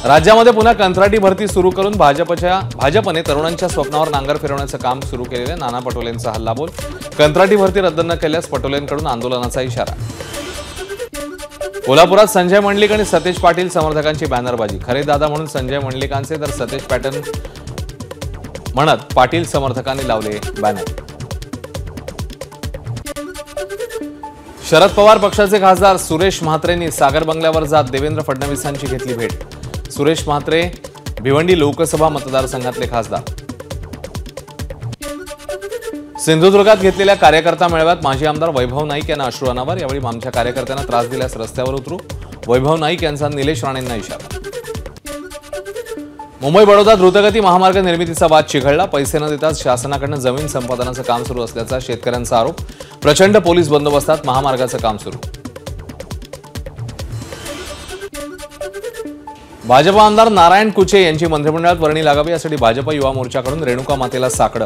राज्यामध्ये पुन्हा कंत्राटी भरती सुरू करून भाजपने तरुणांच्या स्वप्नावर नांगर फिरवण्याचं काम सुरू केलेले नाना पटोलेंचा हल्लाबोल. कंत्राटी भरती रद्द न केल्यास पटोलेंकडून आंदोलनाचा इशारा. कोल्हापुरात संजय मंडलिक आणि सतेज पाटील समर्थकांची बॅनरबाजी. खरे दादा म्हणून संजय मंडलिकांचे तर सतेज पॅटर्न म्हणत पाटील समर्थकांनी लावले बॅनर. शरद पवार पक्षाचे खासदार सुरेश म्हात्रेंनी सागर बंगल्यावर जात देवेंद्र फडणवीसांची घेतली भेट. सुरेश म्हात्रे भिवंडी लोकसभा मतदारसंघातले खासदार. सिंधुदुर्गात घेतलेल्या कार्यकर्ता मेळाव्यात माजी आमदार वैभव नाईक यांना अश्रू अनावर. यावेळी आमच्या कार्यकर्त्यांना त्रास दिल्यास रस्त्यावर उतरू, वैभव नाईक यांचा निलेश राणेंना इशारा. मुंबई बडोदा द्रुतगती महामार्ग निर्मितीचा वाद चिघळला. पैसे न देताच शासनाकडून जमीन संपादनाचं काम सुरू असल्याचा शेतकऱ्यांचा आरोप. प्रचंड पोलीस बंदोबस्तात महामार्गाचं काम सुरू. भाजप आमदार नारायण कुचे यांची मंत्रिमंडळात वर्णी लागावी यासाठी भाजप युवा मोर्चाकडून रेणुका मातेला साकडं.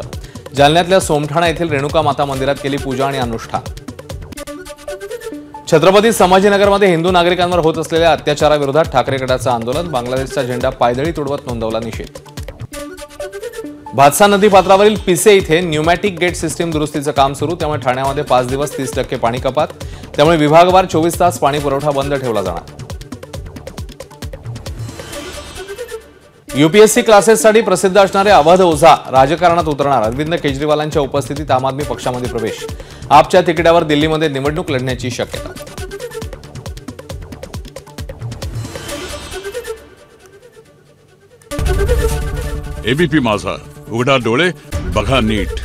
जालन्यातल्या सोमठाणा येथील रेणुका माता मंदिरात केली पूजा आणि अनुष्ठान. छत्रपती संभाजीनगरमध्ये हिंदू नागरिकांवर होत असलेल्या अत्याचाराविरोधात ठाकरे गटाचं आंदोलन. बांगलादेशचा झेंडा पायदळी तुडवत नोंदवला निषेध. भातसा नदी पात्रावरील पिसे इथे न्यूमॅटिक गेट सिस्टीम दुरुस्तीचं काम सुरू. त्यामुळे ठाण्यामध्ये 5 दिवस 30% पाणी कपात. त्यामुळे विभागवार 24 तास पाणी पुरवठा बंद ठेवला जाणार. यूपीएससी क्लासेससाठी प्रसिद्ध असणारे अवध ओझा राजकारणात उतरणार. अरविंद केजरीवालांच्या उपस्थितीत आम आदमी पक्षामध्ये प्रवेश. आपच्या तिकिटावर दिल्लीमध्ये निवडणूक लढण्याची शक्यता. एबीपी माझा, उघडा डोळे बघा नीट.